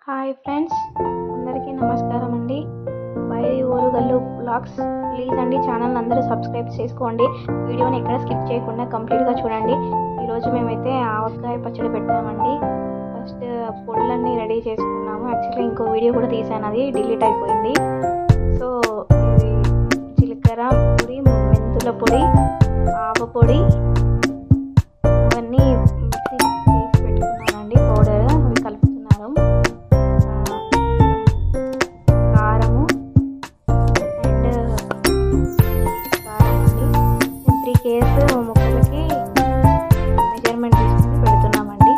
Hi friends, అందరికీ నమస్కారం అండి. By Orugallu blogs. ప్లీజ్ అండి ఛానల్ అందరూ సబ్స్క్రైబ్ చేసుకోండి. వీడియోని ఎక్కడ స్కిప్ చేయకుండా కంప్లీట్గా చూడండి. ఈరోజు మేమైతే ఆవకాయ పచ్చడి పెట్టామండి. ఫస్ట్ పొడులన్నీ రెడీ చేసుకున్నాము. యాక్చువల్లీ ఇంకో వీడియో కూడా తీసాను, అది డిలీట్ అయిపోయింది. సో ఇది జీలకర్ర పొడి, మెంతుల పొడి, ఆవ పొడి అవన్నీ మిక్సీ చేసి పెట్టుకున్నానండి. పౌడర్ అవి కలుపుతున్నాను. కారము అండ్ కారం అండి 3 కేజీస్ ముక్కలకి మెజర్మెంట్ తీసుకుని పెడుతున్నామండి.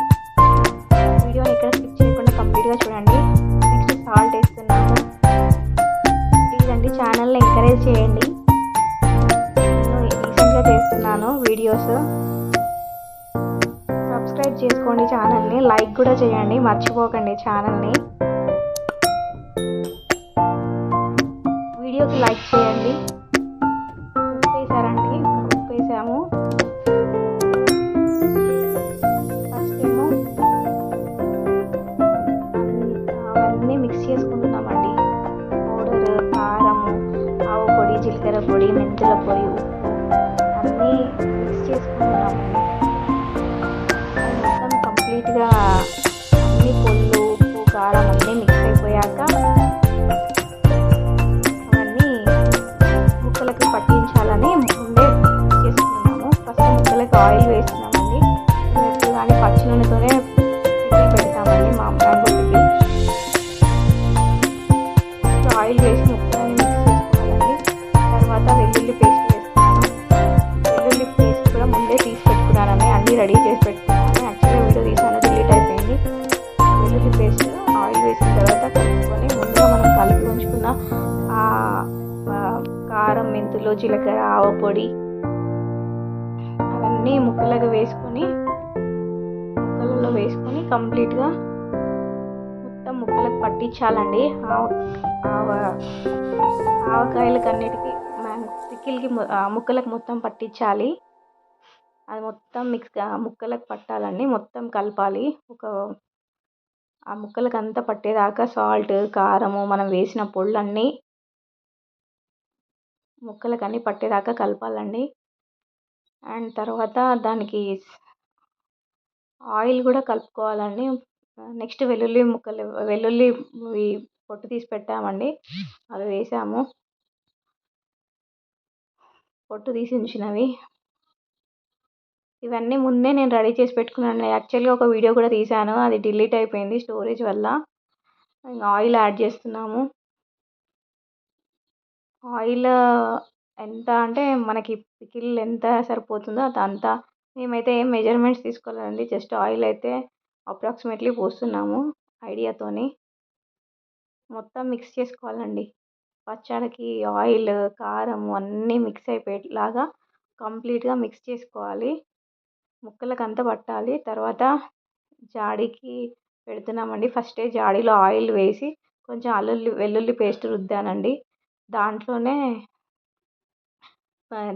వీడియోని ఇక్కడ స్కిప్ చేయకుండా కంప్లీట్గా చూడండి. నెక్స్ట్ సాల్ట్ వేస్తున్నాము. ప్లీజ్ అండి ఛానల్ని ఎంకరేజ్ చేయండి. నేను రీసెంట్గా చేస్తున్నాను వీడియోస్. సబ్స్క్రైబ్ చేసుకోండి ఛానల్ని, లైక్ కూడా చేయండి, మర్చిపోకండి ఛానల్ని. వీడియోకి లైక్ చేయండి. ఉప్పు వేసారండి, ఉప్పు వేసాము. ఫస్ట్ ఏమో అవన్నీ మిక్స్ చేసుకుంటున్నామండి. పౌడర్, కారము, ఆవ పొడి, జీలకర్ర పొడి, మెంతుల పొడి, ఉప్పు అన్నీ మిక్స్ చేసుకుంటున్నామండి. మొత్తం కంప్లీట్గా అన్ని పొళ్ళు, ఉప్పు, కారం అన్నీ మిక్స్ అయిపోయాక అవన్నీ ముక్కలకి పట్టించాలని ముందే చేసుకున్నాము. ఫస్ట్ ముక్కలకి ఆయిల్ వేస్తున్నామండి. ఎప్పుడు కానీ పచ్చి నూనెతోనే పికిల్ పెడతామండి, మా మ్యాంగో పికిల్. ఆయిల్ వేసి ముక్కలని మిక్స్ చేసుకోవాలండి. తర్వాత వెల్లుల్లి పేస్ట్ వేస్తున్నాను. వెల్లుల్లి పేస్ట్ కూడా ముందే తీసి పెట్టుకున్నానండి, అన్నీ రెడీ చేసి పెట్టుకున్నాను. యాక్చువల్గా వీడియో తీసాను, డిలీట్ అయిపోయింది. వెల్లుల్లి పేస్ట్ ఆయిల్ వేసిన తర్వాత కలుపుకొని ముందుగా మనం కలిపి ఉంచుకున్న కారం, మెంతులు, జీలకర్ర, ఆవ పొడి అవన్నీ ముక్కలలో వేసుకొని కంప్లీట్గా మొత్తం ముక్కలకు పట్టించాలండి. ఆవకాయలకి అన్నిటికీ పికిల్కి ముక్కలకు మొత్తం పట్టించాలి. అది మొత్తం ముక్కలకు పట్టాలండి, మొత్తం కలపాలి. ఆ ముక్కలకు అంతా పట్టేదాకా సాల్ట్, కారము, మనం వేసిన పొళ్ళన్నీ ముక్కలకు అన్నీ పట్టేదాకా కలపాలండి. అండ్ తర్వాత దానికి ఆయిల్ కూడా కలుపుకోవాలండి. నెక్స్ట్ వెల్లుల్లి పొట్టు తీసి పెట్టామండి, అవి వేసాము. పొట్టు తీసి ఉంచినవి ఇవన్నీ ముందే నేను రెడీ చేసి పెట్టుకున్నాను. యాక్చువల్గా ఒక వీడియో కూడా తీసాను, అది డిలీట్ అయిపోయింది స్టోరేజ్ వల్ల. ఇంకా ఆయిల్ యాడ్ చేస్తున్నాము. ఆయిల్ ఎంత అంటే మనకి పికిల్ ఎంత సరిపోతుందో అంత. మేమైతే ఏం మెజర్మెంట్స్ తీసుకోలేదండి, జస్ట్ ఆయిల్ అయితే అప్రాక్సిమేట్లీ పోస్తున్నాము ఐడియాతోని. మొత్తం మిక్స్ చేసుకోవాలండి. పచ్చడికి ఆయిల్, కారం అన్నీ మిక్స్ అయిపోయేలాగా కంప్లీట్గా మిక్స్ చేసుకోవాలి. ముక్కలకు అంతా పట్టాలి. తర్వాత జాడీకి పెడుతున్నామండి. ఫస్టే జాడీలో ఆయిల్ వేసి కొంచెం వెల్లుల్లి పేస్ట్ రుద్దానండి.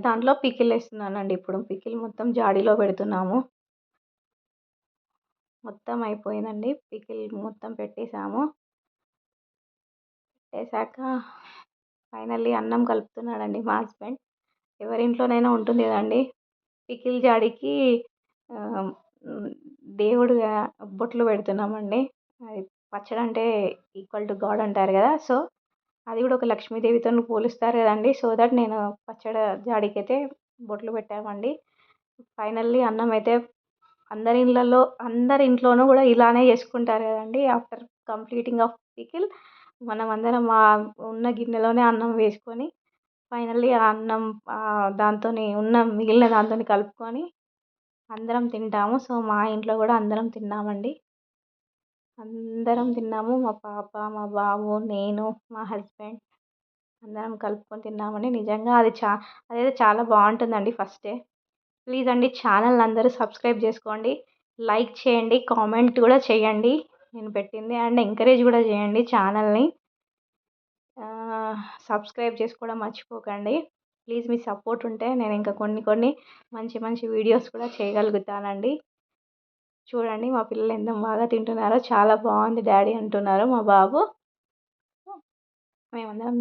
దాంట్లో పికిల్ వేస్తున్నానండి. ఇప్పుడు పికిల్ మొత్తం జాడీలో పెడుతున్నాము. మొత్తం అయిపోయిందండి, పికిల్ మొత్తం పెట్టేసాము. పెట్టేశాక ఫైనల్లీ అన్నం కలుపుతున్నాడండి మా హస్బెండ్. ఎవరింట్లోనైనా ఉంటుంది కదండి, పికిల్ జాడీకి దేవుడుగా బొట్లు పెడుతున్నామండి. అది పచ్చడి అంటే ఈక్వల్ టు గాడ్ అంటారు కదా, సో అది కూడా ఒక లక్ష్మీదేవితో పోలుస్తారు కదండి. సో దట్ నేను పచ్చడి జాడీకి అయితే బొట్లు పెట్టామండి. ఫైనల్లీ అన్నం అయితే అందరి ఇంట్లోనూ కూడా ఇలానే చేసుకుంటారు కదండి. ఆఫ్టర్ కంప్లీటింగ్ ఆఫ్ పికిల్ మనం అందరం ఉన్న గిన్నెలోనే అన్నం వేసుకొని ఫైనల్లీ ఆ అన్నం దాంతో మిగిలిన దాంతో కలుపుకొని అందరం తింటాము. సో మా ఇంట్లో కూడా అందరం తిన్నామండి. అందరం తిన్నాము, మా పాప, మా బాబు, నేను, మా హస్బెండ్ అందరం కలుపుకొని తిన్నామండి. నిజంగా అదైతే చాలా బాగుంటుందండి. ఫస్టే ప్లీజ్ అండి ఛానల్ అందరూ సబ్స్క్రైబ్ చేసుకోండి, లైక్ చేయండి, కామెంట్ కూడా చేయండి నేను పెట్టింది. అండ్ ఎంకరేజ్ కూడా చేయండి ఛానల్ని. సబ్స్క్రైబ్ చేసుకోవడం మర్చిపోకండి ప్లీజ్. మీ సపోర్ట్ ఉంటే నేను ఇంకా కొన్ని మంచి వీడియోస్ కూడా చేయగలుగుతానండి. చూడండి మా పిల్లలు ఎంత బాగా తింటున్నారో. చాలా బాగుంది డాడీ అంటున్నారు మా బాబు. మేమందరం